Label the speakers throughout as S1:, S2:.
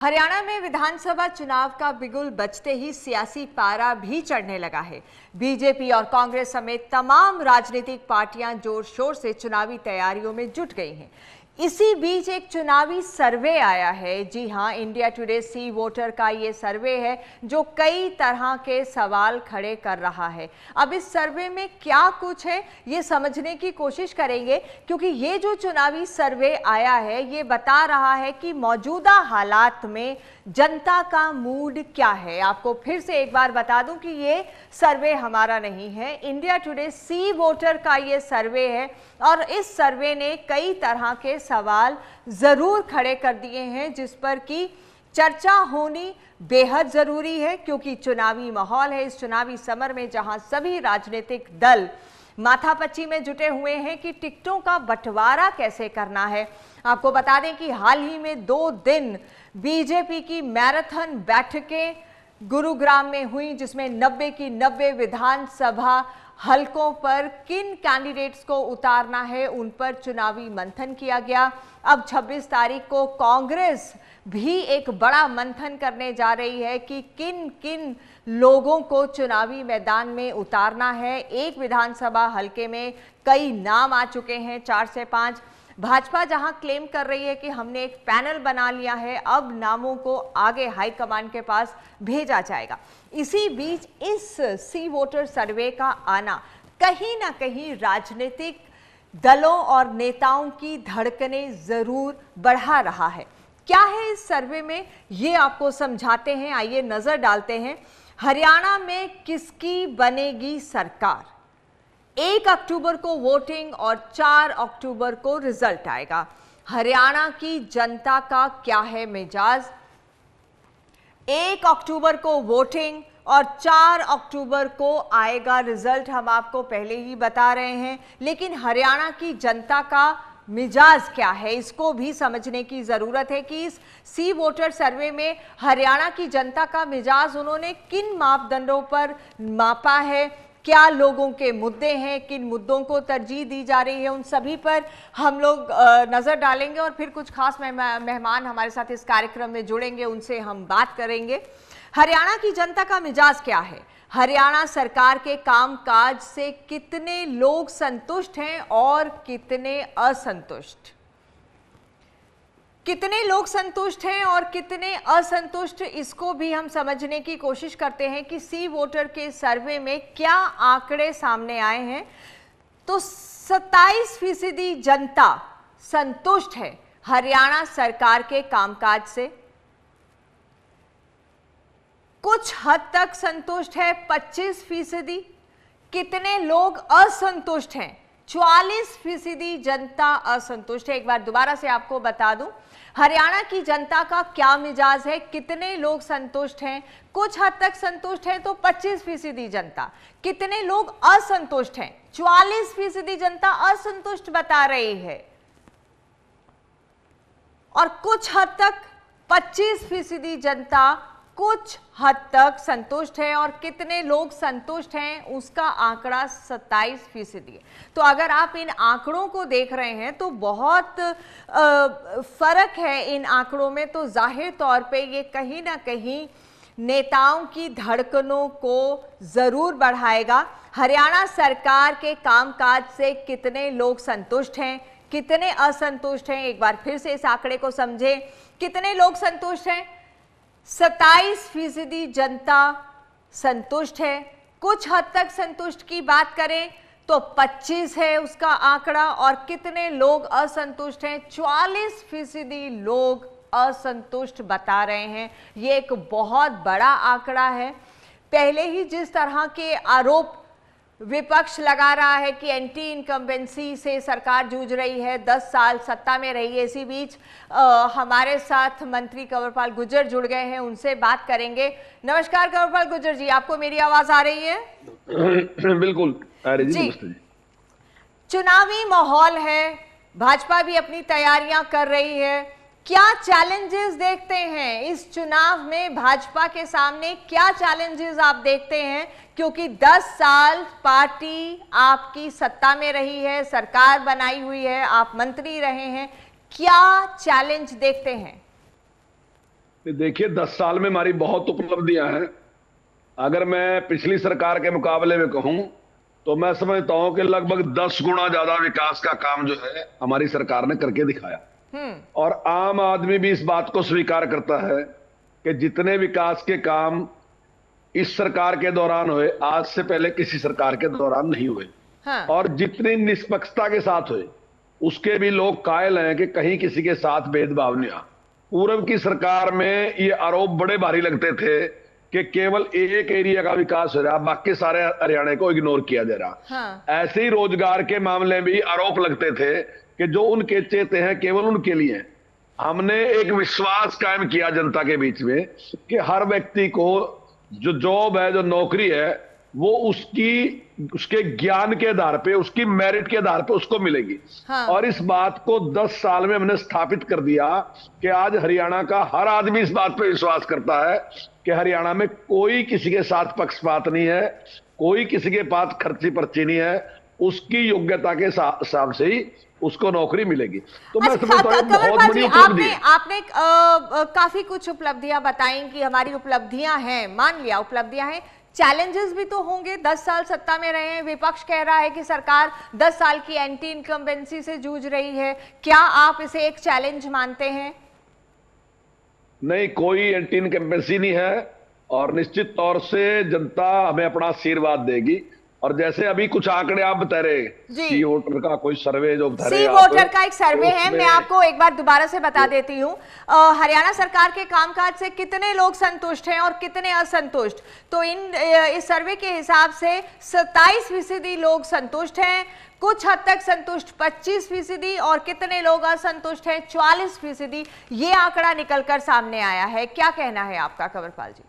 S1: हरियाणा में विधानसभा चुनाव का बिगुल बजते ही सियासी पारा भी चढ़ने लगा है। बीजेपी और कांग्रेस समेत तमाम राजनीतिक पार्टियां जोर शोर से चुनावी तैयारियों में जुट गई हैं। इसी बीच एक चुनावी सर्वे आया है। जी हां, इंडिया टुडे सी वोटर का ये सर्वे है जो कई तरह के सवाल खड़े कर रहा है। अब इस सर्वे में क्या कुछ है ये समझने की कोशिश करेंगे, क्योंकि ये जो चुनावी सर्वे आया है ये बता रहा है कि मौजूदा हालात में जनता का मूड क्या है। आपको फिर से एक बार बता दूं कि ये सर्वे हमारा नहीं है, इंडिया टुडे सी वोटर का ये सर्वे है और इस सर्वे ने कई तरह के सवाल जरूर खड़े कर दिए हैं जिस पर कि चर्चा होनी बेहद जरूरी है, क्योंकि चुनावी माहौल है। इस चुनावी समर में जहां सभी राजनीतिक दल माथापच्ची में जुटे हुए हैं कि टिकटों का बंटवारा कैसे करना है। आपको बता दें कि हाल ही में 2 दिन बीजेपी की मैराथन बैठकें गुरुग्राम में हुई, जिसमें 90 की 90 विधानसभा हलकों पर किन कैंडिडेट्स को उतारना है उन पर चुनावी मंथन किया गया। अब 26 तारीख को कांग्रेस भी एक बड़ा मंथन करने जा रही है कि किन किन लोगों को चुनावी मैदान में उतारना है। एक विधानसभा हलके में कई नाम आ चुके हैं, 4 से 5। भाजपा जहां क्लेम कर रही है कि हमने एक पैनल बना लिया है, अब नामों को आगे हाईकमान के पास भेजा जाएगा। इसी बीच इस सी वोटर सर्वे का आना कहीं ना कहीं राजनीतिक दलों और नेताओं की धड़कनें जरूर बढ़ा रहा है। क्या है इस सर्वे में ये आपको समझाते हैं, आइए नजर डालते हैं। हरियाणा में किसकी बनेगी सरकार? 1 अक्टूबर को वोटिंग और 4 अक्टूबर को रिजल्ट आएगा। हरियाणा की जनता का क्या है मिजाज? 1 अक्टूबर को वोटिंग और 4 अक्टूबर को आएगा रिजल्ट, हम आपको पहले ही बता रहे हैं। लेकिन हरियाणा की जनता का मिजाज क्या है, इसको भी समझने की जरूरत है कि इस सी वोटर सर्वे में हरियाणा की जनता का मिजाज उन्होंने किन मापदंडों पर मापा है, क्या लोगों के मुद्दे हैं, किन मुद्दों को तरजीह दी जा रही है, उन सभी पर हम लोग नजर डालेंगे और फिर कुछ खास मेहमान हमारे साथ इस कार्यक्रम में जुड़ेंगे, उनसे हम बात करेंगे। हरियाणा की जनता का मिजाज क्या है? हरियाणा सरकार के कामकाज से कितने लोग संतुष्ट हैं और कितने असंतुष्ट? कितने लोग संतुष्ट हैं और कितने असंतुष्ट, इसको भी हम समझने की कोशिश करते हैं कि सी वोटर के सर्वे में क्या आंकड़े सामने आए हैं। तो 27% जनता संतुष्ट है हरियाणा सरकार के कामकाज से, कुछ हद तक संतुष्ट है 25%। कितने लोग असंतुष्ट हैं? 44% जनता असंतुष्ट है। एक बार दोबारा से आपको बता दूं, हरियाणा की जनता का क्या मिजाज है, कितने लोग संतुष्ट हैं? कुछ हद तक संतुष्ट है तो 25% जनता। कितने लोग असंतुष्ट हैं? 44% जनता असंतुष्ट बता रही है और कुछ हद तक 25% जनता कुछ हद तक संतुष्ट है। और कितने लोग संतुष्ट हैं उसका आंकड़ा 27% है। तो अगर आप इन आंकड़ों को देख रहे हैं तो बहुत फर्क है इन आंकड़ों में। तो जाहिर तौर पे ये कहीं ना कहीं नेताओं की धड़कनों को जरूर बढ़ाएगा। हरियाणा सरकार के कामकाज से कितने लोग संतुष्ट हैं, कितने असंतुष्ट हैं, एक बार फिर से इस आंकड़े को समझें। कितने लोग संतुष्ट हैं? 27% जनता संतुष्ट है। कुछ हद तक संतुष्ट की बात करें तो 25 है उसका आंकड़ा। और कितने लोग असंतुष्ट हैं? 44% लोग असंतुष्ट बता रहे हैं। ये एक बहुत बड़ा आंकड़ा है। पहले ही जिस तरह के आरोप विपक्ष लगा रहा है कि एंटी इनकम्बेंसी से सरकार जूझ रही है, 10 साल सत्ता में रही है। इसी बीच हमारे साथ मंत्री कंवरपाल गुर्जर जुड़ गए हैं, उनसे बात करेंगे। नमस्कार कंवरपाल गुर्जर जी, आपको मेरी आवाज आ रही है?
S2: बिल्कुल आ रही जी।
S1: चुनावी माहौल है, भाजपा भी अपनी तैयारियां कर रही है। क्या चैलेंजेस देखते हैं इस चुनाव में? भाजपा के सामने क्या चैलेंजेस आप देखते हैं? क्योंकि 10 साल पार्टी आपकी सत्ता में रही है, सरकार बनाई हुई है, आप मंत्री रहे हैं, क्या चैलेंज देखते हैं?
S2: देखिए 10 साल में हमारी बहुत उपलब्धियां हैं। अगर मैं पिछली सरकार के मुकाबले में कहूं तो मैं समझता हूं कि लगभग 10 गुना ज्यादा विकास का काम जो है हमारी सरकार ने करके दिखाया। और आम आदमी भी इस बात को स्वीकार करता है कि जितने विकास के काम इस सरकार के दौरान हुए, आज से पहले किसी सरकार के दौरान नहीं हुए।
S1: हाँ।
S2: और जितनी निष्पक्षता के साथ हुए, उसके भी लोग कायल हैं कि कहीं किसी के साथ भेदभाव नहीं हुआ। पूर्व की सरकार में ये आरोप बड़े भारी लगते थे कि केवल एक एरिया का विकास हो रहा, बाकी सारे हरियाणा को इग्नोर किया जा रहा।
S1: हाँ।
S2: ऐसे ही रोजगार के मामले में भी आरोप लगते थे कि जो उनके चेते हैं केवल उनके लिए हैं। हमने एक विश्वास कायम किया जनता के बीच में कि हर व्यक्ति को जो जॉब है, जो नौकरी है, वो उसके ज्ञान के आधार पे, उसकी मेरिट के आधार पे उसको मिलेगी।
S1: हाँ।
S2: और इस बात को 10 साल में हमने स्थापित कर दिया कि आज हरियाणा का हर आदमी इस बात पे विश्वास करता है कि हरियाणा में कोई किसी के साथ पक्षपात नहीं है, कोई किसी के पास खर्ची पर्ची नहीं है, उसकी योग्यता के हिसाब से ही उसको नौकरी मिलेगी। तो मैं समझता हूं बहुत बड़ी उपलब्धि है।
S1: आपने काफी कुछ उपलब्धियां बताई कि हमारी उपलब्धियां हैं, मान लिया उपलब्धियां हैं, चैलेंजेस भी तो होंगे। 10 साल सत्ता में रहे हैं, विपक्ष कह रहा है कि सरकार 10 साल की एंटी इनकम्बेंसी से जूझ रही है, क्या आप इसे एक चैलेंज मानते हैं?
S2: नहीं, कोई एंटी इनकम्बेंसी नहीं है और निश्चित तौर से जनता हमें अपना आशीर्वाद देगी। और जैसे अभी कुछ आंकड़े आप बता रहे, सी वोटर का कोई सर्वे जो बता रहे,
S1: सी वोटर का एक सर्वे है, मैं आपको एक बार दोबारा से बता देती हूँ। हरियाणा सरकार के कामकाज से कितने लोग संतुष्ट हैं और कितने असंतुष्ट, तो इस सर्वे के हिसाब से 27% लोग संतुष्ट हैं, कुछ हद तक संतुष्ट 25% और कितने लोग असंतुष्ट हैं 44%। ये आंकड़ा निकलकर सामने आया है। क्या कहना है आपका कंवरपाल जी?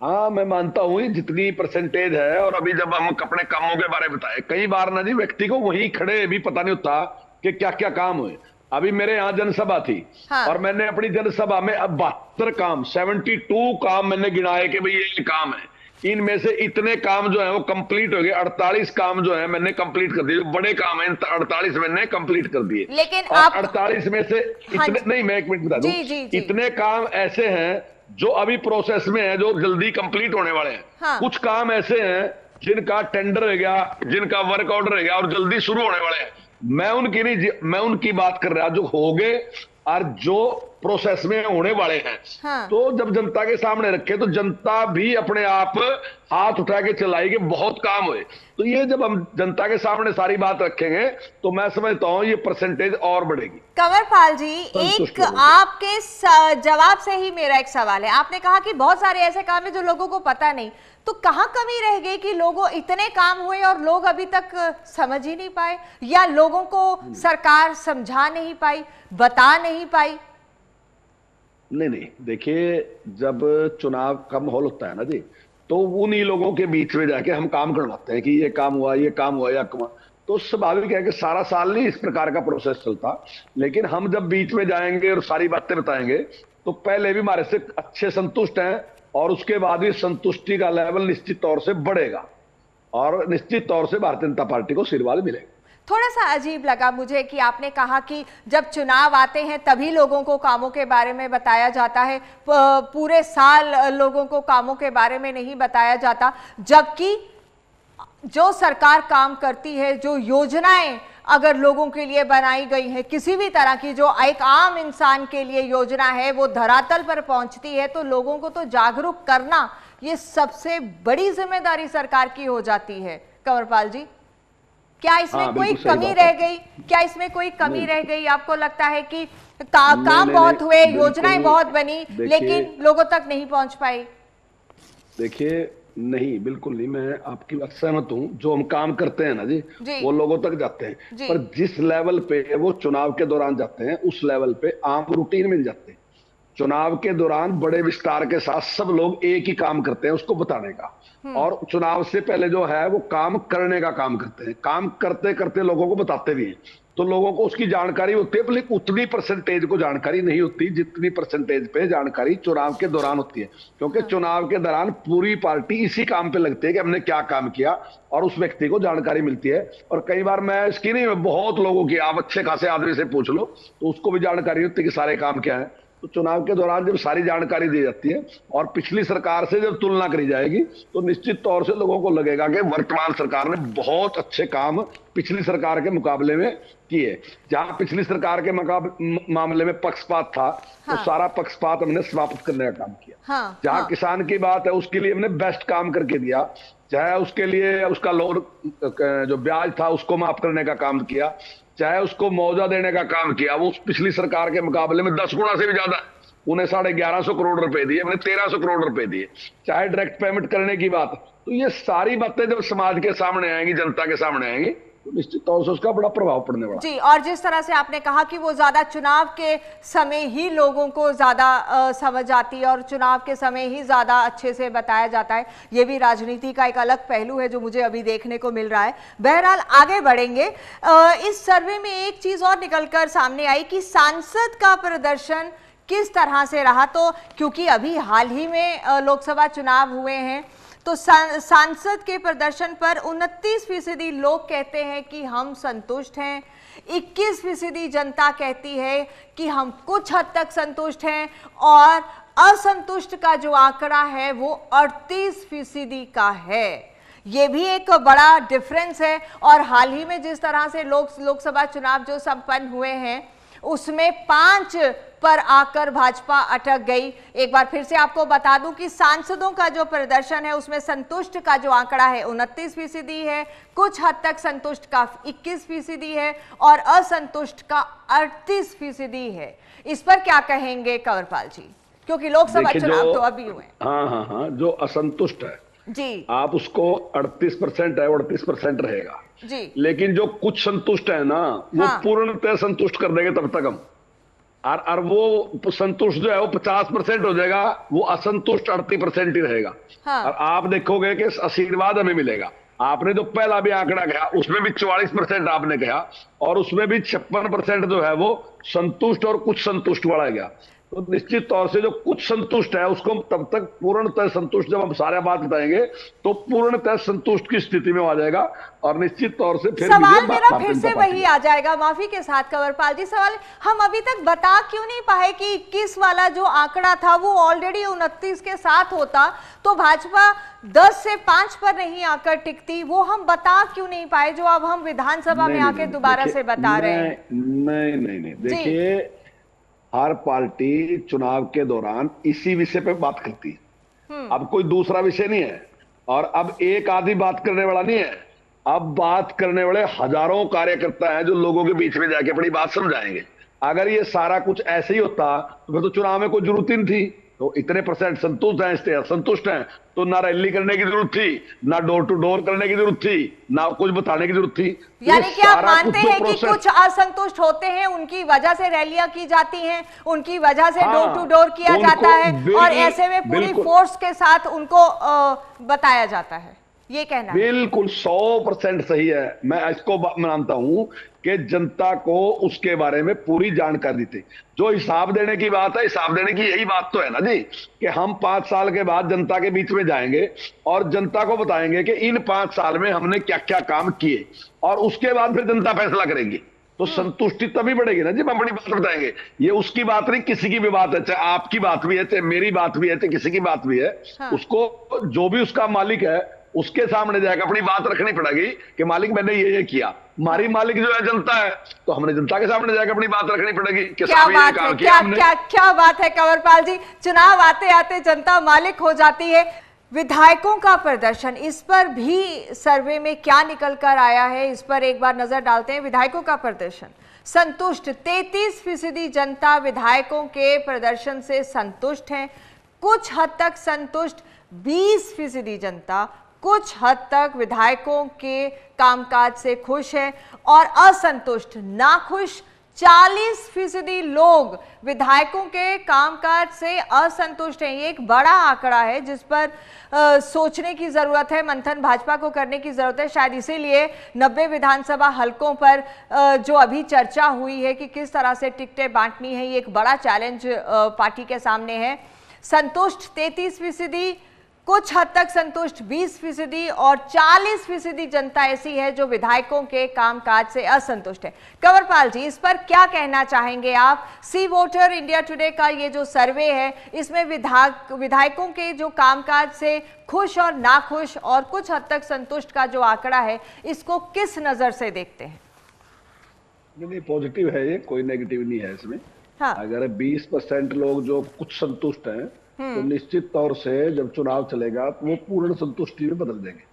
S2: हाँ, मैं मानता हूं जितनी परसेंटेज है। और अभी जब हम अपने कामों के बारे में बताए, कई बार ना जी व्यक्ति को वहीं खड़े भी पता नहीं होता कि क्या क्या काम हुए। अभी मेरे यहाँ जनसभा थी। हाँ। और मैंने अपनी जनसभा में अब 72 काम, 72 काम मैंने गिनाए कि भाई ये काम है, इनमें से इतने काम जो है वो कंप्लीट हो गए। 48 काम जो है मैंने कंप्लीट कर दिए, जो बड़े काम है 48 मैंने कंप्लीट कर दिए।
S1: लेकिन
S2: आप 48 में से इतने नहीं, मैं एक मिनट बता दूं, इतने काम ऐसे हैं जो अभी प्रोसेस में है, जो जल्दी कंप्लीट होने वाले हैं। हाँ। कुछ काम ऐसे हैं जिनका टेंडर हो गया, जिनका वर्क ऑर्डर हो गया और जल्दी शुरू होने वाले हैं। मैं उनकी नहीं, मैं उनकी बात कर रहा जो हो गए और जो प्रोसेस में होने वाले हैं। हाँ। तो जब जनता के सामने रखे तो जनता भी अपने आप हाथ उठा के चलाएगी, बहुत काम हुए। तो ये जब हम जनता के सामने सारी बात रखेंगे तो मैं समझता हूं ये परसेंटेज और बढ़ेगी।
S1: कंवरपाल जी, एक आपके जवाब से ही मेरा एक सवाल है। आपने कहा कि बहुत सारे ऐसे काम है जो लोगों को पता नहीं, तो कहां कमी रह गई कि लोगों इतने काम हुए और लोग अभी तक समझ ही नहीं पाए, या लोगों को सरकार समझा नहीं पाई, बता नहीं पाई?
S2: नहीं, देखिए जब चुनाव का माहौल होता है ना जी, तो उन्हीं लोगों के बीच में जाके हम काम करवाते हैं कि ये काम हुआ, ये काम हुआ, या काम। तो स्वाभाविक है कि सारा साल नहीं इस प्रकार का प्रोसेस चलता, लेकिन हम जब बीच में जाएंगे और सारी बातें बताएंगे तो पहले भी हमारे से अच्छे संतुष्ट हैं और उसके बाद भी संतुष्टि का लेवल निश्चित तौर से बढ़ेगा और निश्चित तौर से भारतीय जनता पार्टी को आशीर्वाद मिलेगा।
S1: थोड़ा सा अजीब लगा मुझे कि आपने कहा कि जब चुनाव आते हैं तभी लोगों को कामों के बारे में बताया जाता है, पूरे साल लोगों को कामों के बारे में नहीं बताया जाता, जबकि जो सरकार काम करती है, जो योजनाएं अगर लोगों के लिए बनाई गई है, किसी भी तरह की जो एक आम इंसान के लिए योजना है वो धरातल पर पहुंचती है, तो लोगों को तो जागरूक करना ये सबसे बड़ी जिम्मेदारी सरकार की हो जाती है। कंवरपाल जी, क्या इसमें कोई कमी रह गई? क्या इसमें कोई कमी रह गई? आपको लगता है कि काम बहुत हुए, योजनाएं बहुत बनी, लेकिन लोगों तक नहीं पहुंच पाई?
S2: देखिए, नहीं, बिल्कुल नहीं, मैं आपकी बात सहमत हूं। जो हम काम करते हैं ना जी, वो लोगों तक जाते हैं, पर जिस लेवल पे वो चुनाव के दौरान जाते हैं उस लेवल पे आम रूटीन मिल जाते हैं। चुनाव के दौरान बड़े विस्तार के साथ सब लोग एक ही काम करते हैं, उसको बताने का, और चुनाव से पहले जो है वो काम करने का काम करते हैं। काम करते करते लोगों को बताते भी हैं, तो लोगों को उसकी जानकारी होती है, लेकिन उतनी परसेंटेज को जानकारी नहीं होती जितनी परसेंटेज पे जानकारी चुनाव के दौरान होती है। क्योंकि चुनाव के दौरान पूरी पार्टी इसी काम पे लगती है कि हमने क्या काम किया, और उस व्यक्ति को जानकारी मिलती है। और कई बार मैं इसकी नहीं, बहुत लोगों की, आप अच्छे खासे आदमी से पूछ लो तो उसको भी जानकारी होती है कि सारे काम क्या है। तो चुनाव के दौरान जब सारी जानकारी दी जाती है और पिछली सरकार से जब तुलना करी जाएगी तो निश्चित तौर से लोगों को लगेगा कि वर्तमान सरकार ने बहुत अच्छे काम पिछली सरकार के मुकाबले में किए। जहां पिछली सरकार के मामले में पक्षपात था, हाँ। तो सारा पक्षपात हमने समाप्त करने का काम किया। हाँ। जहां हाँ। किसान की बात है उसके लिए हमने बेस्ट काम करके दिया, चाहे उसके लिए उसका लोन जो ब्याज था उसको माफ करने का काम किया, चाहे उसको मुआवजा देने का काम किया, वो पिछली सरकार के मुकाबले में 10 गुना से भी ज्यादा, उन्हें 1150 करोड़ रुपए दिए, मैंने 1300 करोड़ रुपए दिए। चाहे डायरेक्ट पेमेंट करने की बात, तो ये सारी बातें जब समाज के सामने आएंगी, जनता के सामने आएंगी, तो निश्चित तौर से उसका बड़ा प्रभाव पड़ने वाला
S1: जी। और जिस तरह से आपने कहा कि वो ज्यादा चुनाव के समय ही लोगों को ज्यादा समझ आती है और चुनाव के समय ही ज्यादा अच्छे से बताया जाता है, ये भी राजनीति का एक अलग पहलू है जो मुझे अभी देखने को मिल रहा है। बहरहाल आगे बढ़ेंगे। इस सर्वे में एक चीज और निकलकर सामने आई कि सांसद का प्रदर्शन किस तरह से रहा। तो क्योंकि अभी हाल ही में लोकसभा चुनाव हुए हैं, तो सांसद के प्रदर्शन पर 29% लोग कहते हैं कि हम संतुष्ट हैं, 21% जनता कहती है कि हम कुछ हद तक संतुष्ट हैं, और असंतुष्ट का जो आंकड़ा है वो 38% का है। ये भी एक बड़ा डिफरेंस है। और हाल ही में जिस तरह से लोकसभा चुनाव जो संपन्न हुए हैं उसमें 5 पर आकर भाजपा अटक गई। एक बार फिर से आपको बता दूं कि सांसदों का जो प्रदर्शन है उसमें संतुष्ट का जो आंकड़ा है 29% है, कुछ हद तक संतुष्ट का 21% है और असंतुष्ट का 38% है। इस पर क्या कहेंगे कंवरपाल जी, क्योंकि लोकसभा चुनाव तो अभी हुए।
S2: हाँ, जो असंतुष्ट है
S1: जी, आप
S2: उसको 38% है, 38% रहेगा
S1: जी।
S2: लेकिन जो कुछ संतुष्ट है ना, वो हाँ। पूर्णतः संतुष्ट कर देंगे तब तक हम, और वो संतुष्ट जो है वो 50% हो जाएगा, वो असंतुष्ट 38% ही रहेगा। हाँ। और आप देखोगे कि आशीर्वाद हमें मिलेगा। आपने जो पहला भी आंकड़ा कहा उसमें भी 44% आपने कहा, और उसमें भी 56% जो है वो संतुष्ट और कुछ संतुष्ट वाला गया। तो निश्चित तौर से जो कुछ संतुष्ट है उसको तब तक पूर्णतः संतुष्ट, जब हम सारे बात बताएंगे तो पूर्णतः संतुष्ट की स्थिति में आ जाएगा, और निश्चित तौर से फिर
S1: सवाल मेरा फिर से वही आ जाएगा, माफी के साथ कंवरपाल जी, सवाल हम अभी तक बता क्यों नहीं पाए कि 21 वाला जो आंकड़ा था वो ऑलरेडी 29 के साथ होता तो भाजपा 10 से 5 पर नहीं आकर टिकती, वो हम बता क्यों नहीं पाए जो अब हम विधानसभा में आके दोबारा से बता रहे हैं।
S2: नहीं, देखिए हर पार्टी चुनाव के दौरान इसी विषय पे बात करती है, अब कोई दूसरा विषय नहीं है, और अब एक आधी बात करने वाला नहीं है, अब बात करने वाले हजारों कार्यकर्ता हैं जो लोगों के बीच में जाके अपनी बात समझाएंगे। अगर ये सारा कुछ ऐसे ही होता तो फिर तो चुनाव में कोई जरूरत ही नहीं थी। तो इतने % संतुष्ट हैं, इससे असंतुष्ट हैं, तो ना रैली करने की जरूरत थी, ना डोर टू डोर करने की जरूरत थी, ना कुछ बताने की जरूरत थी।
S1: यानी कि आप मानते हैं कि कुछ असंतुष्ट होते हैं, उनकी वजह से रैलियां की जाती हैं, उनकी वजह से डोर टू डोर किया जाता है, और ऐसे में पूरी फोर्स के साथ उनको बताया जाता है, ये कहना
S2: बिल्कुल 100% सही है। मैं इसको मानता हूं कि जनता को उसके बारे में पूरी जानकारी थी। जो हिसाब देने की बात है, हिसाब देने की यही बात तो है ना जी, कि हम 5 साल के बाद जनता के बीच में जाएंगे और जनता को बताएंगे कि इन 5 साल में हमने क्या क्या काम किए, और उसके बाद फिर जनता फैसला करेगी। तो संतुष्टि तभी बढ़ेगी ना जी, हम अपनी बात बताएंगे। ये उसकी बात नहीं, किसी की भी बात है, चाहे आपकी बात भी है, चाहे मेरी बात भी है, चाहे किसी की बात भी है। हाँ। उसको जो भी उसका मालिक है उसके सामने जाकर अपनी बात रखनी पड़ेगी कि मालिक मैंने ये किया। हमारी मालिक जो है जनता है, तो हमने जनता के सामने जाकर अपनी बात रखनी पड़ेगी कि
S1: क्या बात है, क्या बात है कंवरपाल जी, चुनाव आते आते जनता मालिक हो जाती है। विधायकों का प्रदर्शन, इस पर भी सर्वे में क्या निकल कर आया है, इस पर एक बार नजर डालते हैं। विधायकों का प्रदर्शन संतुष्ट, 33% जनता विधायकों के प्रदर्शन से संतुष्ट है, कुछ हद तक संतुष्ट 20% जनता कुछ हद तक विधायकों के कामकाज से खुश है, और असंतुष्ट नाखुश 40% लोग विधायकों के कामकाज से असंतुष्ट हैं। ये एक बड़ा आंकड़ा है जिस पर सोचने की जरूरत है, मंथन भाजपा को करने की जरूरत है। शायद इसीलिए 90 विधानसभा हलकों पर जो अभी चर्चा हुई है कि किस तरह से टिकटें बांटनी है, ये एक बड़ा चैलेंज पार्टी के सामने है। संतुष्ट 33%, कुछ हद तक संतुष्ट 20% और 40% जनता ऐसी है जो विधायकों के कामकाज से असंतुष्ट है। कंवरपाल जी, इस पर क्या कहना चाहेंगे आप? सी वोटर इंडिया टुडे का ये जो सर्वे है, इसमें विधायकों के जो कामकाज से खुश और नाखुश और कुछ हद तक संतुष्ट का जो आंकड़ा है, इसको किस नजर से देखते हैं?
S2: नहीं, पॉजिटिव है ये, कोई नेगेटिव नहीं है इसमें।
S1: हाँ।
S2: अगर 20% लोग जो कुछ संतुष्ट हैं तो निश्चित तौर से जब चुनाव चलेगा तो वो पूर्ण संतुष्टि में बदल देंगे।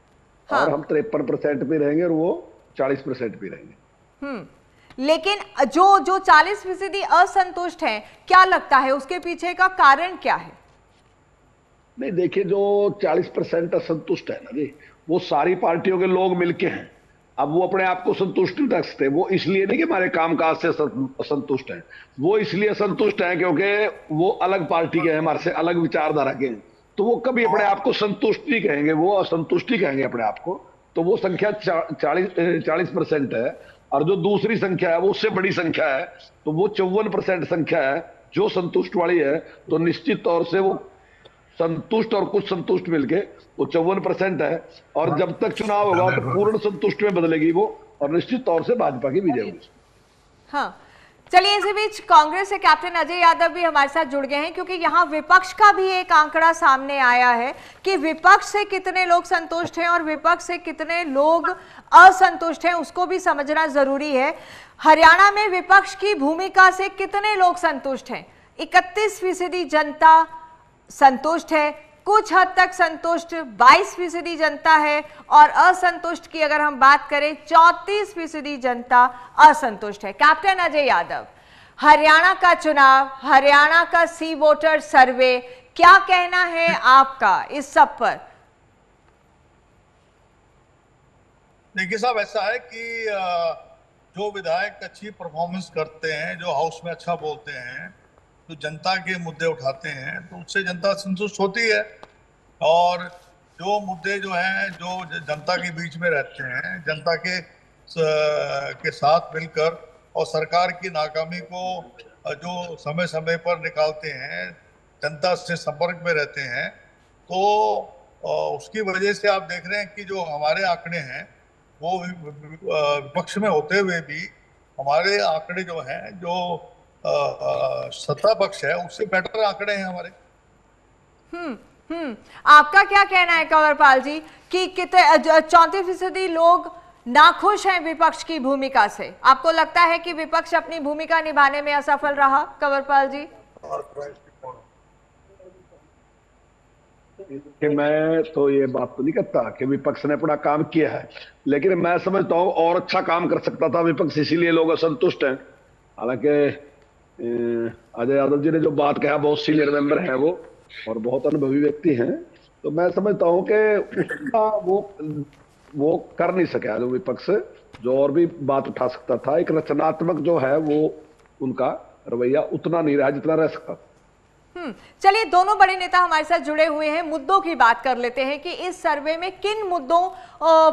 S2: हाँ। और हम 53% पे रहेंगे और वो 40% पे रहेंगे।
S1: लेकिन जो 40% असंतुष्ट हैं, क्या लगता है उसके पीछे का कारण क्या है?
S2: नहीं, देखिए, जो 40% असंतुष्ट है ना जी, वो सारी पार्टियों के लोग मिलके हैं। अब वो अपने आप को संतुष्ट नहीं रखते। वो इसलिए नहीं कि हमारे कामकाज से असंतुष्ट हैं, वो इसलिए असंतुष्ट हैं क्योंकि वो अलग पार्टी के हैं, हमारे से अलग विचारधारा के हैं। तो वो कभी अपने आप को संतुष्ट नहीं कहेंगे, वो असंतुष्टि कहेंगे अपने आप को। तो वो संख्या 40% है। और जो दूसरी संख्या है वो उससे बड़ी संख्या है, तो वो 54% संख्या है जो संतुष्ट वाली है। तो निश्चित तौर से वो संतुष्ट और कुछ संतुष्ट मिलके वो 54% है। और जब तक चुनाव होगा तो पूर्ण संतुष्ट में बदलेगी वो, और निश्चित तौर से भाजपा की विजय होगी।
S1: हाँ, चलिए, इसी बीच कांग्रेस से कैप्टन अजय यादव भी हमारे साथ जुड़ गए हैं, क्योंकि यहाँ विपक्ष का भी एक आंकड़ा सामने आया है कि विपक्ष से कितने लोग संतुष्ट हैं और विपक्ष से कितने लोग असंतुष्ट हैं, उसको भी समझना जरूरी है। हरियाणा में विपक्ष की भूमिका से कितने लोग संतुष्ट हैं? 31% जनता संतुष्ट है, कुछ हद तक संतुष्ट 22% जनता है, और असंतुष्ट की अगर हम बात करें 34% जनता असंतुष्ट है। कैप्टन अजय यादव, हरियाणा का चुनाव, हरियाणा का सी वोटर सर्वे, क्या कहना है आपका इस सब पर?
S3: देखिए साहब, ऐसा है कि जो विधायक अच्छी परफॉर्मेंस करते हैं, जो हाउस में अच्छा बोलते हैं, तो जनता के मुद्दे उठाते हैं, तो उससे जनता संतुष्ट होती है। और जो मुद्दे जो हैं, जो जनता के बीच में रहते हैं, जनता के साथ मिलकर और सरकार की नाकामी को जो समय समय पर निकालते हैं, जनता से संपर्क में रहते हैं, तो उसकी वजह से आप देख रहे हैं कि जो हमारे आंकड़े हैं वो विपक्ष में होते हुए भी हमारे आंकड़े जो हैं, जो सत्ता पक्ष है उससे बेटर आंकड़े हैं हमारे।
S1: आपका क्या कहना है कंवरपाल जी कि कितने 34% लोग नाखुश हैं विपक्ष की भूमिका से? आपको लगता है कि विपक्ष अपनी भूमिका निभाने में असफल रहा, कंवरपाल जी?
S2: कि मैं तो ये बात तो नहीं करता कि विपक्ष ने अपना काम किया है, लेकिन मैं समझता हूँ और अच्छा काम कर सकता था विपक्ष, इसीलिए लोग असंतुष्ट हैं। हालांकि अजय यादव जी ने जो बात कहा, बहुत सीनियर मेंबर है वो और बहुत अनुभवी व्यक्ति हैं, तो मैं समझता हूं कि उसका वो कर नहीं सका जो विपक्ष, जो और भी बात उठा सकता था। एक रचनात्मक जो है वो उनका रवैया उतना नहीं रहा जितना रह सकता था।
S1: चलिए, दोनों बड़े नेता हमारे साथ जुड़े हुए हैं, मुद्दों की बात कर लेते हैं कि इस सर्वे में किन मुद्दों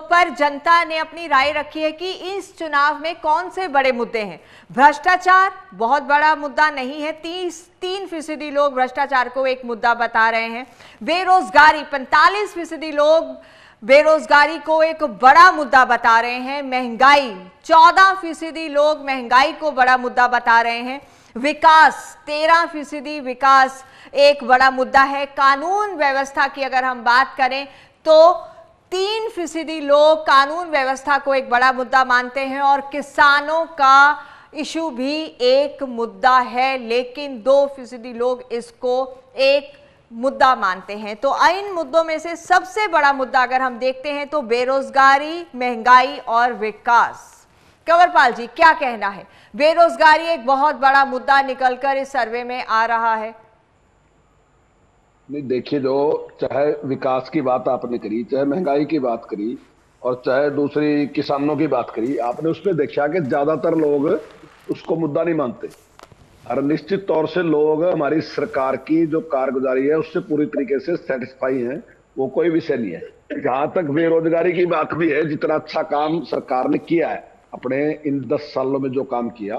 S1: पर जनता ने अपनी राय रखी है कि इस चुनाव में कौन से बड़े मुद्दे हैं। भ्रष्टाचार बहुत बड़ा मुद्दा नहीं है, 33% लोग भ्रष्टाचार को एक मुद्दा बता रहे हैं। बेरोजगारी, 45% लोग बेरोजगारी को एक बड़ा मुद्दा बता रहे हैं। महंगाई, 14% लोग महंगाई को बड़ा मुद्दा बता रहे हैं। विकास, 13% विकास एक बड़ा मुद्दा है। कानून व्यवस्था की अगर हम बात करें तो 3% लोग कानून व्यवस्था को एक बड़ा मुद्दा मानते हैं, और किसानों का इशू भी एक मुद्दा है, लेकिन 2% लोग इसको एक मुद्दा मानते हैं। तो इन मुद्दों में से सबसे बड़ा मुद्दा अगर हम देखते हैं तो बेरोजगारी, महंगाई और विकास। कंवरपाल जी, क्या कहना है? बेरोजगारी एक बहुत बड़ा मुद्दा निकलकर इस सर्वे में आ रहा है।
S2: नहीं, देखिए, जो चाहे विकास की बात आपने करी, चाहे महंगाई की बात करी, और चाहे दूसरी किसानों की बात करी, आपने उसमें देखा कि ज्यादातर लोग उसको मुद्दा नहीं मानते। और निश्चित तौर से लोग हमारी सरकार की जो कारगुजारी है उससे पूरी तरीके से सेटिस्फाई हैं, वो कोई विषय नहीं है। जहां तक बेरोजगारी की बात भी है, जितना अच्छा काम सरकार ने किया है अपने इन 10 सालों में जो काम किया,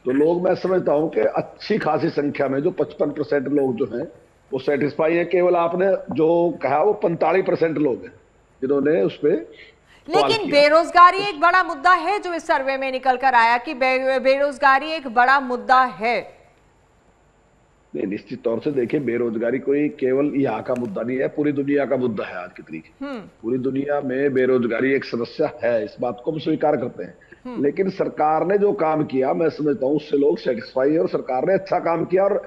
S2: तो लोग, मैं समझता हूं कि अच्छी खासी संख्या में जो 55% लोग जो हैं वो सेटिस्फाई है। केवल आपने जो कहा वो 45% लोग हैं जिन्होंने उस पर।
S1: लेकिन बेरोजगारी एक बड़ा मुद्दा है जो इस सर्वे में निकल कर आया कि बेरोजगारी एक बड़ा मुद्दा है।
S2: नहीं, निश्चित तौर से देखिए, बेरोजगारी कोई केवल यहाँ का मुद्दा नहीं है, पूरी दुनिया का मुद्दा है आज की तरीके। पूरी दुनिया में बेरोजगारी एक समस्या है, इस बात को हम स्वीकार करते हैं। लेकिन सरकार ने जो काम किया, मैं समझता हूँ उससे लोग सेटिस्फाई है और सरकार ने अच्छा काम किया। और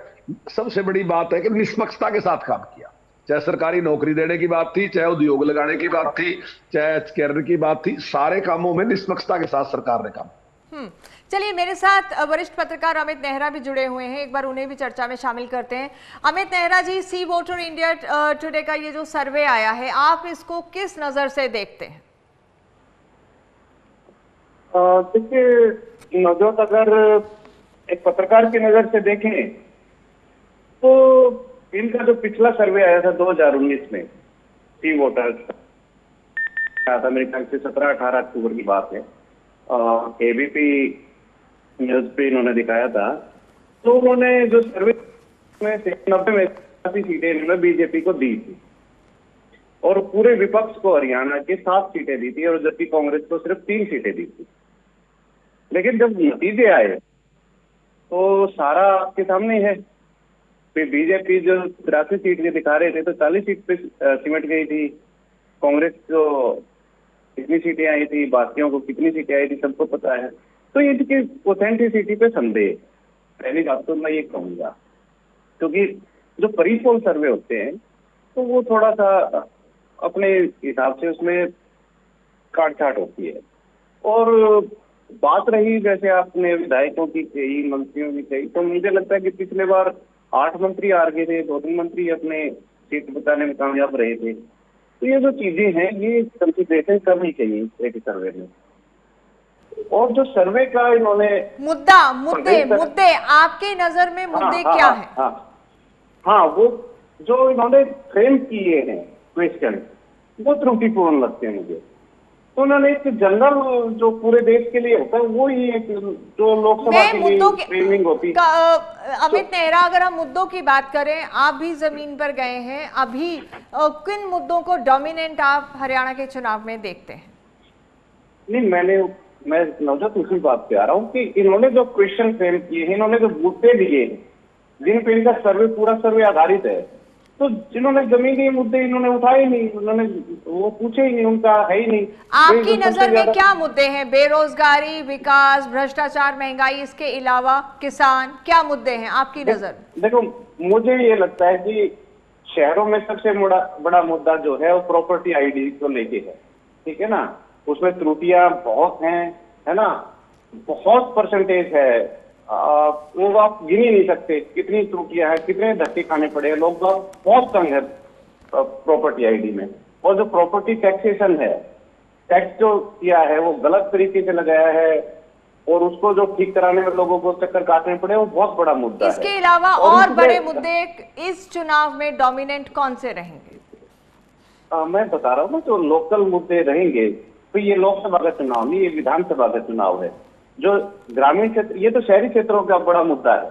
S2: सबसे बड़ी बात है कि निष्पक्षता के साथ काम किया। चाहे सरकारी नौकरी देने की बात थी, चाहे उद्योग लगाने की बात थी, चाहे कैरियर की बात थी, सारे कामों में निष्पक्षता के साथ सरकार ने काम।
S1: चलिए, मेरे साथ वरिष्ठ पत्रकार अमित नेहरा भी जुड़े हुए हैं, एक बार उन्हें भी चर्चा में शामिल करते हैं। अमित नेहरा जी, सी वोटर इंडिया टुडे का ये जो सर्वे आया है, आप इसको किस नजर से देखते हैं?
S4: देखिए नवजोत, अगर एक पत्रकार की नजर से देखें तो इनका जो पिछला सर्वे आया था 2019 में, सी वोटर्स आया था, मेरे ख्याल से 17-18 अक्टूबर की बात है, एबीपी न्यूज पे इन्होंने दिखाया था। तो उन्होंने जो सर्वे में 90 में 80 सीटें इन्होंने बीजेपी को दी थी और पूरे विपक्ष को हरियाणा के 7 सीटें दी थी, और जबकि कांग्रेस को सिर्फ 3 सीटें दी थी। लेकिन जब नतीजे आए तो सारा आपके सामने है। फिर बीजेपी जो 83 सीट के दिखा रहे थे तो 40 सीट पे सिमट गई थी। कांग्रेस को कितनी सीटें आई थी, बाकियों को कितनी सीटें आई थी, सबको पता है। तो इनकी ऑथेंटिसिटी पे संदेह, पहली बात तो मैं ये कहूंगा, क्योंकि जो परिपोल सर्वे होते हैं तो वो थोड़ा सा अपने हिसाब से उसमें काट छाट होती है। और बात रही जैसे आपने विधायकों की कही, मंत्रियों की कही, तो मुझे लगता है कि पिछले बार 8 मंत्री हार गए थे, 2-3 मंत्री अपने सीट बचाने में कामयाब रहे थे। तो ये जो चीजें हैं ये कंसिडरेशन करनी चाहिए एक सर्वे में। और जो सर्वे का इन्होंने
S1: मुद्दे आपके नजर में मुद्दे क्या है?
S4: हाँ, वो जो इन्होंने फ्रेम किए हैं क्वेश्चन, वो त्रुटिपूर्ण लगते हैं मुझे। तो उन्होंने एक जनरल जो पूरे देश के लिए होता है वो ही एक जो लोकसभा के लिए फ्रेमिंग होती है।
S1: अमित नेहरा, अगर हम मुद्दों की बात करें, आप भी जमीन पर गए हैं, अभी किन मुद्दों को डोमिनेंट आप हरियाणा के चुनाव में देखते हैं?
S4: नहीं, मैं नवजोत उसी बात पे आ रहा हूँ कि इन्होंने जो क्वेश्चन फ्रेम किए हैं, इन्होंने जो मुद्दे दिए हैं जिन पे इनका सर्वे, पूरा सर्वे आधारित है, तो जिन्होंने जमीनी मुद्दे इन्होंने उठाए नहीं, उन्होंने वो पूछे ही नहीं, उनका है ही नहीं।
S1: आपकी नजर में क्या मुद्दे हैं? बेरोजगारी, विकास, भ्रष्टाचार, महंगाई, इसके अलावा किसान, क्या मुद्दे हैं आपकी नजर?
S4: देखो, मुझे ये लगता है कि शहरों में सबसे बड़ा मुद्दा जो है वो प्रॉपर्टी आईडी को लेके है, ठीक है ना। उसमें त्रुटियां बहुत हैं, है ना, बहुत परसेंटेज है, वो आप गिन ही नहीं सकते कितनी त्रुटियां हैं, कितने धक्के खाने पड़े, लोग बहुत तंग है प्रॉपर्टी आईडी में। और जो प्रॉपर्टी टैक्सेशन है, टैक्स जो किया है वो गलत तरीके से लगाया है और उसको जो ठीक कराने में लोगों को चक्कर काटने पड़े, वो बहुत बड़ा मुद्दा है।
S1: इसके अलावा और बड़े मुद्दे इस चुनाव में डोमिनेंट कौन से रहेंगे?
S4: मैं बता रहा हूँ ना, जो लोकल मुद्दे रहेंगे, तो ये लोकसभा का चुनाव नहीं, ये विधानसभा का चुनाव है। जो ग्रामीण क्षेत्र, ये तो शहरी क्षेत्रों का बड़ा मुद्दा है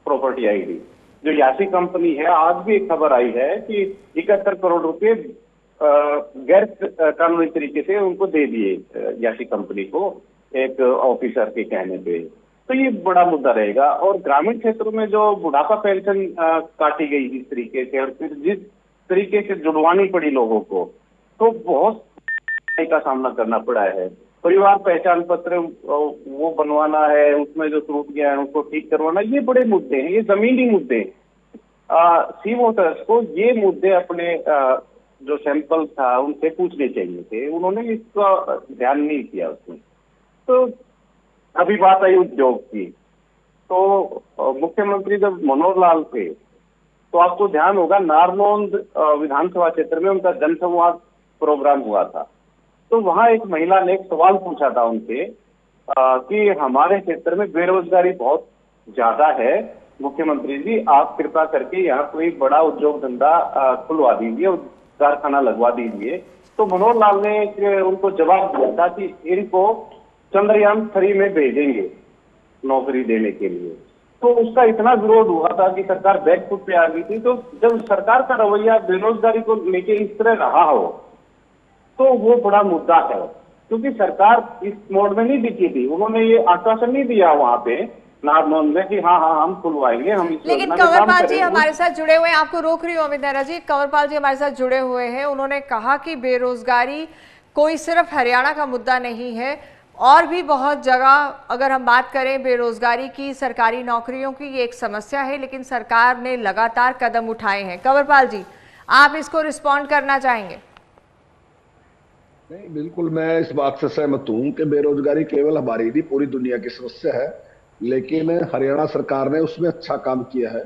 S4: प्रॉपर्टी आईडी। जो यासी कंपनी है, आज भी एक खबर आई है कि 71 करोड़ रुपए गैर कानूनी तरीके से उनको दे दिए यासी कंपनी को, एक ऑफिसर के कहने पे। तो ये बड़ा मुद्दा रहेगा। और ग्रामीण क्षेत्रों में जो बुढ़ापा पेंशन काटी गई इस तरीके से, और फिर जिस तरीके से जुड़वानी पड़ी लोगों को, तो बहुत का सामना करना पड़ा है। परिवार पहचान पत्र वो बनवाना है, उसमें जो त्रुटियां हैं उसको ठीक करवाना, ये बड़े मुद्दे हैं, ये जमीनी मुद्दे हैं। सी वोटर्स को ये मुद्दे अपने जो सैंपल था उनसे पूछने चाहिए थे, उन्होंने इसका ध्यान नहीं किया उसमें। तो अभी बात आई उद्योग की, तो मुख्यमंत्री जब मनोहर लाल थे तो आपको ध्यान होगा नारनौंद विधानसभा क्षेत्र में उनका जनसंवाद प्रोग्राम हुआ था। तो वहां एक महिला ने एक सवाल पूछा था उनसे कि हमारे क्षेत्र में बेरोजगारी बहुत ज्यादा है, मुख्यमंत्री जी आप कृपा करके यहाँ कोई बड़ा उद्योग धंधा खुलवा दीजिए, कारखाना लगवा दीजिए। तो मनोहर लाल ने उनको जवाब दिया था कि इनको चंद्रयान 3 में भेजेंगे नौकरी देने के लिए। तो उसका इतना विरोध हुआ था कि सरकार बैकफुट पे आ गई थी। तो जब सरकार का रवैया बेरोजगारी को लेके इस तरह रहा हो तो वो बड़ा मुद्दा है, क्योंकि सरकार इस मोड में नहीं दिखी थी। उन्होंने ये आश्वासन नहीं दिया वहां पे नारनौल में कि हाँ हाँ हम खुलवाएंगे, हम इस
S1: लेकिन कंवरपाल जी हमारे साथ जुड़े हुए हैं, आपको रोक रही हूँ अमित नेहरा जी, कंवरपाल जी हमारे साथ जुड़े हुए हैं। उन्होंने कहा कि बेरोजगारी कोई सिर्फ हरियाणा का मुद्दा नहीं है, और भी बहुत जगह अगर हम बात करें बेरोजगारी की, सरकारी नौकरियों की, ये एक समस्या है, लेकिन सरकार ने लगातार कदम उठाए हैं। कंवरपाल जी, आप इसको रिस्पॉन्ड करना चाहेंगे?
S2: नहीं, बिल्कुल मैं इस बात से सहमत हूं कि बेरोजगारी केवल हमारी नहीं पूरी दुनिया की समस्या है, लेकिन हरियाणा सरकार ने उसमें अच्छा काम किया है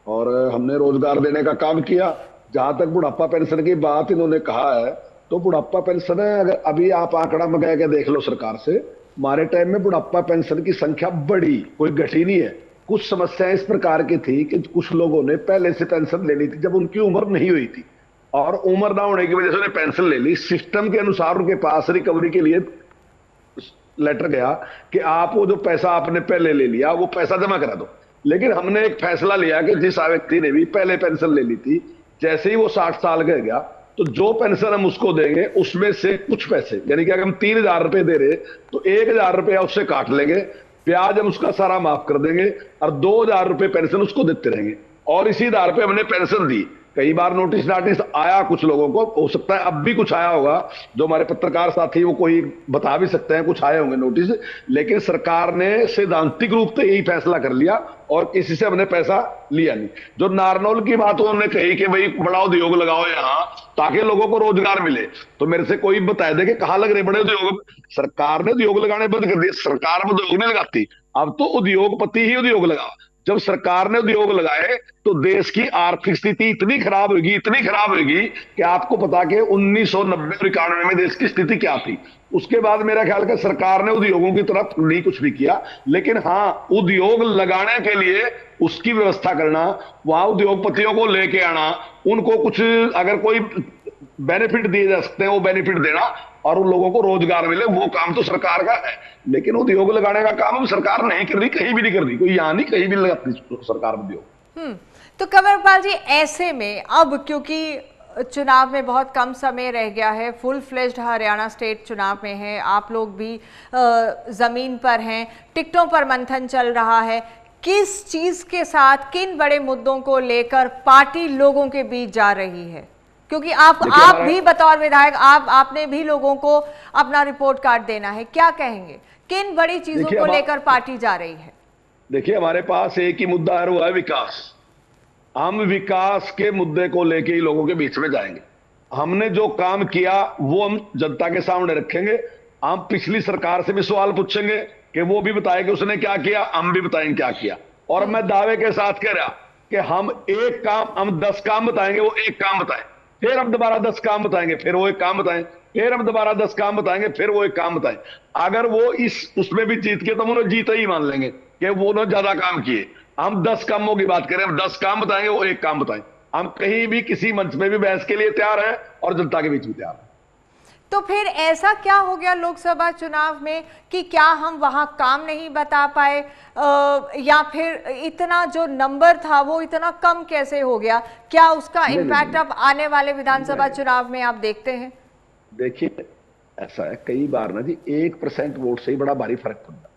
S2: और हमने रोजगार देने का काम किया। जहां तक बुढ़ापा पेंशन की बात इन्होंने कहा है, तो बुढ़ापा पेंशन है, अगर अभी आप आंकड़ा मंगा के देख लो सरकार से, हमारे टाइम में बुढ़ापा पेंशन की संख्या बढ़ी, कोई घटी नहीं है। कुछ समस्याएं इस प्रकार की थी कि कुछ लोगों ने पहले से पेंशन लेनी थी जब उनकी उम्र नहीं हुई थी, और उम्र ना होने की वजह से उन्हें पेंशन ले ली। सिस्टम के अनुसार उनके पास रिकवरी के लिए लेटर गया कि आप वो जो पैसा आपने पहले ले लिया वो पैसा जमा करा दो। लेकिन हमने एक फैसला लिया कि जिस व्यक्ति ने भी पहले पेंशन ले ली थी, जैसे ही वो 60 साल का गया तो जो पेंशन हम उसको देंगे उसमें से कुछ पैसे, यानी कि अगर हम 3,000 रुपए दे रहे तो 1,000 रुपया उससे काट लेंगे, ब्याज हम उसका सारा माफ कर देंगे और 2,000 रुपए पेंशन उसको देते रहेंगे। और इसी आधार पे हमने पेंशन दी। कई बार नोटिस आया कुछ लोगों को, हो सकता है अब भी कुछ आया होगा, जो हमारे पत्रकार साथी वो कोई बता भी सकते हैं, कुछ आए होंगे नोटिस। लेकिन सरकार ने सैद्धांतिक रूप से यही फैसला कर लिया और किसी से हमने पैसा लिया नहीं। जो नारनौल की बात उन्होंने कही कि भाई बड़ा उद्योग लगाओ यहाँ ताकि लोगों को रोजगार मिले, तो मेरे से कोई बता दे कि कहां लग रहे बड़े उद्योग। सरकार ने उद्योग लगाने बंद कर दिए, सरकार उद्योग नहीं लगाती, अब तो उद्योगपति ही उद्योग लगा। जब सरकार ने उद्योग लगाए तो देश की आर्थिक स्थिति इतनी खराब होगी, इतनी खराब होगी कि आपको पता कि 1990 और 91 में देश की स्थिति क्या थी। उसके बाद मेरा ख्याल है सरकार ने उद्योगों की तरफ नहीं कुछ भी किया, लेकिन हाँ उद्योग लगाने के लिए उसकी व्यवस्था करना, वहां उद्योगपतियों को लेके आना, उनको कुछ अगर कोई बेनिफिट दिए जा सकते हैं वो बेनिफिट देना और उन लोगों को रोजगार मिले, वो काम तो सरकार का है। लेकिन उद्योग लगाने का काम अब सरकार नहीं कर रही, कहीं भी नहीं कर रही, कोई यहाँ नहीं कहीं भी लगाती सरकार उद्योग।
S1: तो कंवरपाल जी, ऐसे में अब क्योंकि चुनाव में बहुत कम समय रह गया है, फुल फ्लेज्ड हरियाणा स्टेट चुनाव में है, आप लोग भी जमीन पर हैं, टिकटों पर मंथन चल रहा है, किस चीज के साथ, किन बड़े मुद्दों को लेकर पार्टी लोगों के बीच जा रही है? क्योंकि आप भी बतौर विधायक आपने भी लोगों को अपना रिपोर्ट कार्ड देना है, क्या कहेंगे, किन बड़ी चीजों को लेकर पार्टी जा रही है?
S2: देखिए, हमारे पास एक ही मुद्दा है, वो है विकास। हम विकास के मुद्दे को लेके ही लोगों के बीच में जाएंगे। हमने जो काम किया वो हम जनता के सामने रखेंगे। हम पिछली सरकार से भी सवाल पूछेंगे कि वो भी बताए कि उसने क्या किया, हम भी बताएंगे क्या किया। और मैं दावे के साथ कह रहा कि हम 10 काम बताएंगे, वो एक काम बताएं, फिर हम दोबारा 10 काम बताएंगे, फिर वो एक काम बताएं, फिर हम दोबारा 10 काम बताएंगे, फिर वो एक काम बताएं। अगर वो उसमें भी जीत के तो हम उन्हें जीता ही मान लेंगे कि वो उन्होंने ज्यादा काम किए। हम 10 कामों की बात करें, हम 10 काम बताएंगे, वो एक काम बताएं। हम कहीं भी किसी मंच में भी बहस के लिए तैयार हैं और जनता के बीच में तैयार हैं।
S1: तो फिर ऐसा क्या हो गया लोकसभा चुनाव में कि क्या हम वहां काम नहीं बता पाए, या फिर इतना जो नंबर था वो इतना कम कैसे हो गया? क्या उसका इम्पैक्ट अब आने वाले विधानसभा चुनाव में आप देखते हैं?
S2: देखिए, ऐसा है कई बार ना जी, 1% वोट से ही बड़ा भारी फर्क पड़ता है।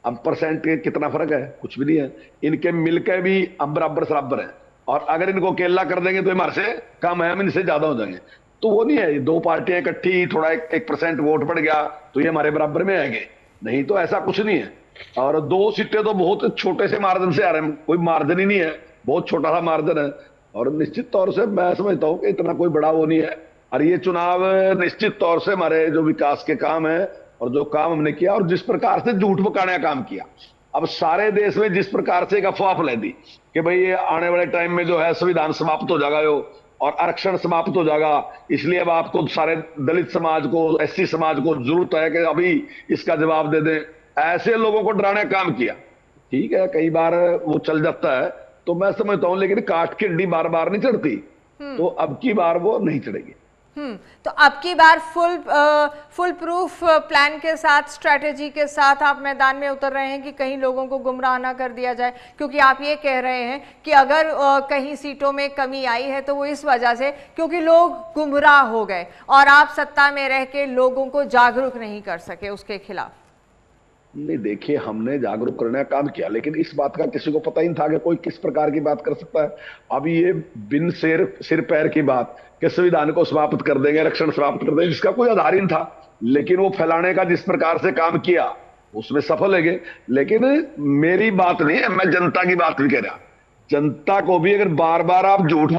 S2: अब परसेंट कितना फर्क है? कुछ भी नहीं है। इनके मिलकर भी अब बराबर सराबर है, और अगर इनको अकेला कर देंगे तो हमारे से कम है, हम इनसे ज्यादा हो जाएंगे। तो वो नहीं है, 2 पार्टियां इकट्ठी थोड़ा 1% वोट बढ़ गया तो ये हमारे बराबर में आएंगे, नहीं तो ऐसा कुछ नहीं है। और 2 सीटें तो बहुत छोटे से मार्जिन से आ रहे हैं, कोई मार्जिन ही नहीं है, बहुत छोटा सा मार्जिन है। और निश्चित तौर से मैं समझता हूं कि इतना कोई बड़ा वो नहीं है। और ये चुनाव निश्चित तौर से हमारे जो विकास के काम है और जो काम हमने किया और जिस प्रकार से झूठ पकाने का काम किया, अब सारे देश में जिस प्रकार से एक अफवाह फैलाई दी कि भाई ये आने वाले टाइम में जो है संविधान समाप्त हो जाएगा और आरक्षण समाप्त हो जाएगा, इसलिए अब आपको सारे दलित समाज को, एससी समाज को जरूरत है कि अभी इसका जवाब दे दें। ऐसे लोगों को डराने का काम किया। ठीक है, कई बार वो चल जाता है तो मैं समझता हूं, लेकिन काट की हड्डी बार बार नहीं चढ़ती, तो अब की बार वो नहीं चढ़ेगी।
S1: तो अब की बार फुल प्रूफ प्लान के साथ, स्ट्रेटेजी के साथ आप मैदान में उतर रहे हैं कि कहीं लोगों को गुमराह ना कर दिया जाए, क्योंकि आप ये कह रहे हैं कि अगर कहीं सीटों में कमी आई है तो वो इस वजह से क्योंकि लोग गुमराह हो गए और आप सत्ता में रह के लोगों को जागरूक नहीं कर सके उसके खिलाफ।
S2: नहीं, देखिए, हमने जागरूक करने का काम किया, लेकिन इस बात का किसी को पता ही नहीं था कि कोई किस प्रकार की बात कर सकता है। अब ये बिन सिर पैर की बात कि संविधान को समाप्त कर देंगे, आरक्षण समाप्त कर देंगे, जिसका कोई आधार ही नहीं था, लेकिन वो फैलाने का जिस प्रकार से काम किया उसमें सफल है गए। लेकिन मेरी बात नहीं है, मैं जनता की बात भी कह रहा। जनता को भी अगर बार बार आप झूठ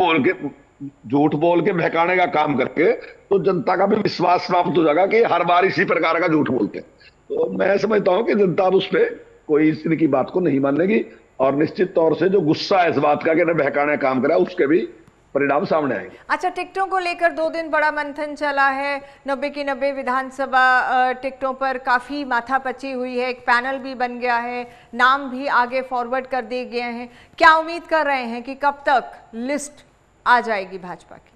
S2: बोल के बहकाने का काम करके, तो जनता का भी विश्वास समाप्त हो जाएगा कि हर बार इसी प्रकार का झूठ बोलते हैं। तो मैं समझता हूं कि जनता उस पर कोई इस तरह की बात को नहीं मानेगी, और निश्चित तौर से जो गुस्सा है इस बात का कि न बहकाने का काम करा, उसके भी परिणाम सामने आएंगे।
S1: अच्छा, टिकटों को लेकर 2 दिन बड़ा मंथन चला है। 90 की 90 विधानसभा टिकटों पर काफी माथापच्ची हुई है, एक पैनल भी बन गया है, नाम भी आगे फॉरवर्ड कर दिए गए हैं। क्या उम्मीद कर रहे हैं कि कब तक लिस्ट आ जाएगी भाजपा की?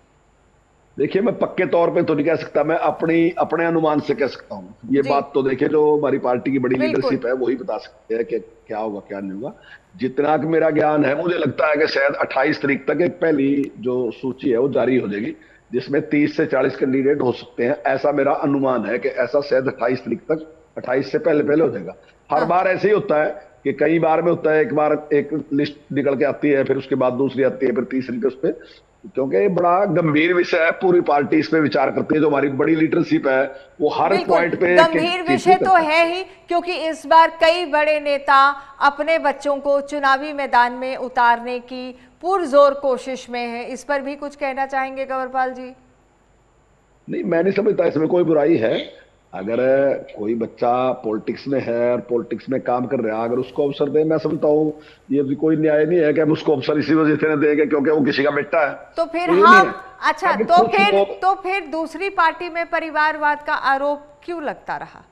S2: देखिए, मैं पक्के तौर पे तो नहीं कह सकता, मैं अपने अनुमान से कह सकता हूँ। ये बात तो देखिए, जो हमारी पार्टी की बड़ी लीडरशिप है वही बता सकते हैं कि क्या होगा क्या नहीं होगा। जितना कि मेरा ज्ञान है, मुझे लगता है कि शायद 28 तारीख तक एक पहली जो सूची है वो जारी हो जाएगी, जिसमें 30 से 40 कैंडिडेट हो सकते हैं। ऐसा मेरा अनुमान है कि ऐसा शायद 28 तारीख तक, 28 से पहले हो जाएगा। हर बार ऐसे ही होता है कि कई बार में होता है, एक बार एक लिस्ट निकल के आती है, फिर उसके बाद दूसरी आती है, फिर तीसरी पे उस पर, क्योंकि ये बड़ा गंभीर विषय है। पूरी पार्टी इस पे विचार करती है, जो हमारी बड़ी लीडरशिप है वो हर पॉइंट पे
S1: गंभीर विषय तो है ही, क्योंकि इस बार कई बड़े नेता अपने बच्चों को चुनावी मैदान में उतारने की पुरजोर कोशिश में है। इस पर भी कुछ कहना चाहेंगे कंवरपाल जी?
S2: नहीं, मैं नहीं समझता इसमें कोई बुराई है। अगर कोई बच्चा पॉलिटिक्स में है और पॉलिटिक्स में काम कर रहा है, अगर उसको अवसर दे, मैं समझता हूँ ये भी कोई न्याय नहीं है कि हम उसको अवसर इसी वजह से न देंगे क्योंकि वो किसी का बेटा है।
S1: तो फिर हम अच्छा, तो फिर दूसरी पार्टी में परिवारवाद का आरोप क्यों लगता रहा?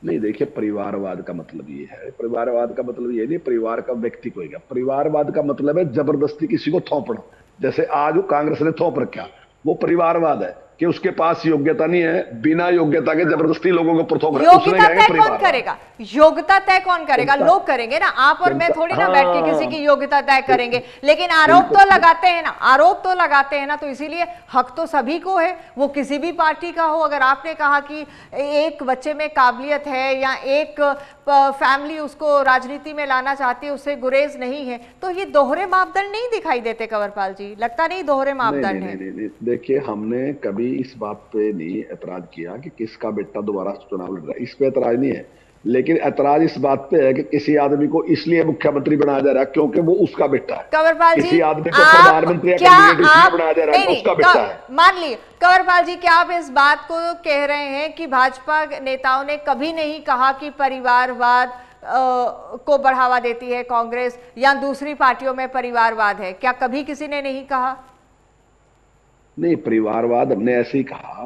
S2: नहीं, देखिए, परिवारवाद का मतलब ये है, परिवारवाद का मतलब ये नहीं परिवार का व्यक्ति कोई का। परिवारवाद का मतलब है जबरदस्ती किसी को थोपना। जैसे आज वो कांग्रेस ने थोप रखा, वो परिवारवाद है कि उसके पास योग्यता नहीं है, बिना योग्यता के जबरदस्ती लोगों को प्रथोप रहा है।
S1: योग्यता तय कौन करेगा? योग्यता तय कौन करेगा? लोग करेंगे ना। आप और मैं थोड़ी ना बैठ के किसी की योग्यता तय करेंगे, लेकिन आरोप तो लगाते हैं ना, आरोप तो लगाते हैं ना। तो इसीलिए हक तो सभी को है, वो किसी भी पार्टी का हो। अगर आपने कहा कि एक बच्चे में काबिलियत है या एक फैमिली उसको राजनीति में लाना चाहती है, उससे गुरेज नहीं है, तो ये दोहरे मापदंड नहीं दिखाई देते कंवरपाल जी? लगता नहीं दोहरे मापदंड है?
S2: देखिए, हमने कभी इस बात पे नहीं ऐतराज किया कि किसका बेटा दोबारा चुनाव लड़ रहा है, इस पे ऐतराज नहीं है। लेकिन ऐतराज इस बात पे है कि किसी आदमी को इसलिए मुख्यमंत्री बनाया जा रहा है क्योंकि वो उसका बेटा है।
S1: कंवरपाल जी,
S2: किसी आदमी को प्रधानमंत्री बनाया जा रहा है, उसका बेटा है।
S1: मान ली कंवरपाल जी, क्या आप इस बात को कह रहे हैं कि भाजपा नेताओं ने कभी नहीं कहा कि परिवारवाद को बढ़ावा देती है कांग्रेस या दूसरी पार्टियों में परिवारवाद है? क्या कभी किसी ने नहीं कहा?
S2: नहीं, परिवारवाद हमने ऐसे ही कहा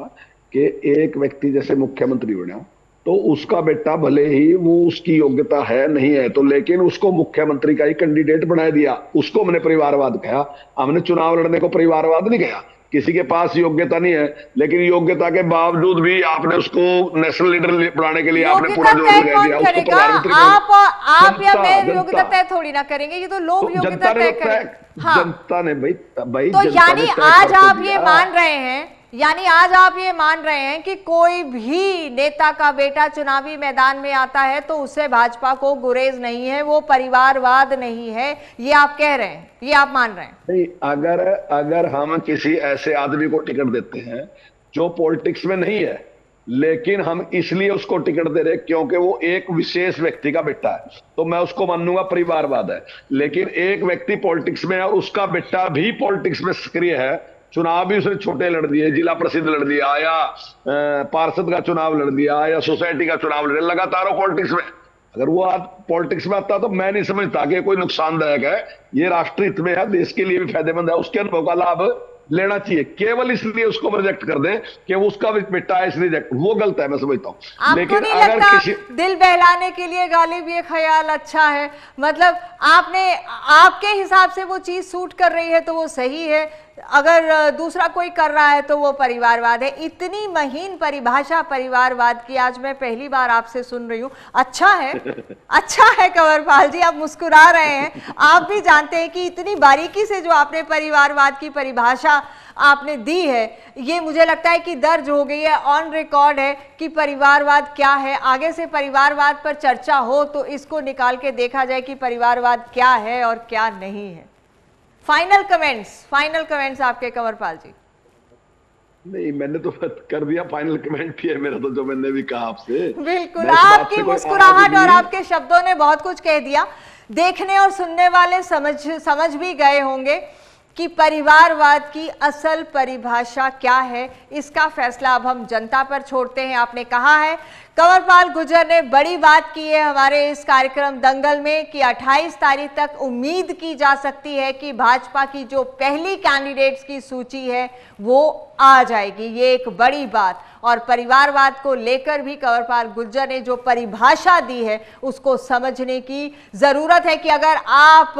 S2: कि एक व्यक्ति जैसे मुख्यमंत्री बना तो उसका बेटा भले ही वो उसकी योग्यता है नहीं है तो, लेकिन उसको मुख्यमंत्री का ही कैंडिडेट बना दिया, उसको हमने परिवारवाद कहा। हमने चुनाव लड़ने को परिवारवाद नहीं कहा। किसी के पास योग्यता नहीं है, लेकिन योग्यता के बावजूद भी आपने उसको नेशनल लीडर बनाने के लिए आपने पूरा जोर लगा दिया, उसको प्रधानमंत्री।
S1: आप या मैं योग्यता तय थोड़ी ना करेंगे, ये तो लोग योग्यता तय करेंगे।
S2: जनता ने भाई
S1: तो यानी आज आप ये मान रहे हैं, यानी आज आप ये मान रहे हैं कि कोई भी नेता का बेटा चुनावी मैदान में आता है तो उससे भाजपा को गुरेज नहीं है, वो परिवारवाद नहीं है, ये आप कह रहे हैं, ये आप मान रहे हैं?
S2: नहीं, अगर हम किसी ऐसे आदमी को टिकट देते हैं जो पॉलिटिक्स में नहीं है, लेकिन हम इसलिए उसको टिकट दे रहे क्योंकि वो एक विशेष व्यक्ति का बेटा है, तो मैं उसको मानूंगा परिवारवाद है। लेकिन एक व्यक्ति पॉलिटिक्स में है और उसका बेटा भी पॉलिटिक्स में सक्रिय है, चुनाव भी उसने छोटे लड़ दिए, जिला प्रसिद्ध लड़ दिया या पार्षद का चुनाव लड़ दिया या सोसाइटी का चुनाव लड़ दिया, लगातार वो पॉलिटिक्स में। अगर वो आज पॉलिटिक्स में आता तो मैं नहीं समझता कि कोई नुकसानदायक है, ये राष्ट्र हित में है, देश के लिए भी फायदेमंद है, उसके अनुभव का लाभ लेना चाहिए। केवल इसलिए उसको रिजेक्ट कर दें कि वो उसका बेटा है इसलिए रिजेक्ट, वो गलत है, मैं समझता हूँ।
S1: लेकिन अगर किसी दिल बहलाने के लिए गालिब ये ख्याल अच्छा है, मतलब आपने आपके हिसाब से वो चीज सूट कर रही है तो वो सही है, अगर दूसरा कोई कर रहा है तो वो परिवारवाद है। इतनी महीन परिभाषा परिवारवाद की आज मैं पहली बार आपसे सुन रही हूँ। अच्छा है, अच्छा है कंवरपाल जी, आप मुस्कुरा रहे हैं। आप भी जानते हैं कि इतनी बारीकी से जो आपने परिवारवाद की परिभाषा आपने दी है, ये मुझे लगता है कि दर्ज हो गई है, ऑन रिकॉर्ड है कि परिवारवाद क्या है। आगे से परिवारवाद पर चर्चा हो तो इसको निकाल के देखा जाए कि परिवारवाद क्या है और क्या नहीं है। फाइनल कमेंट्स आपके कंवरपाल जी।
S2: नहीं, मैंने तो कर दिया फाइनल कमेंट ही है मेरा तो, जो मैंने भी कहा आपसे।
S1: बिल्कुल, आपकी मुस्कुराहट और आपके शब्दों ने बहुत कुछ कह दिया। देखने और सुनने वाले समझ भी गए होंगे कि परिवारवाद की असल परिभाषा क्या है। इसका फैसला अब हम जनता पर छोड़ते हैं। आपने कहा है, कंवरपाल गुर्जर ने बड़ी बात की है हमारे इस कार्यक्रम दंगल में कि 28 तारीख तक उम्मीद की जा सकती है कि भाजपा की जो पहली कैंडिडेट्स की सूची है वो आ जाएगी। ये एक बड़ी बात, और परिवारवाद को लेकर भी कंवरपाल गुर्जर ने जो परिभाषा दी है उसको समझने की जरूरत है कि अगर आप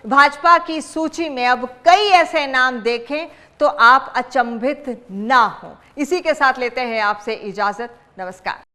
S1: भाजपा की सूची में अब कई ऐसे नाम देखें तो आप अचंभित ना हो। इसी के साथ लेते हैं आपसे इजाजत। नमस्कार।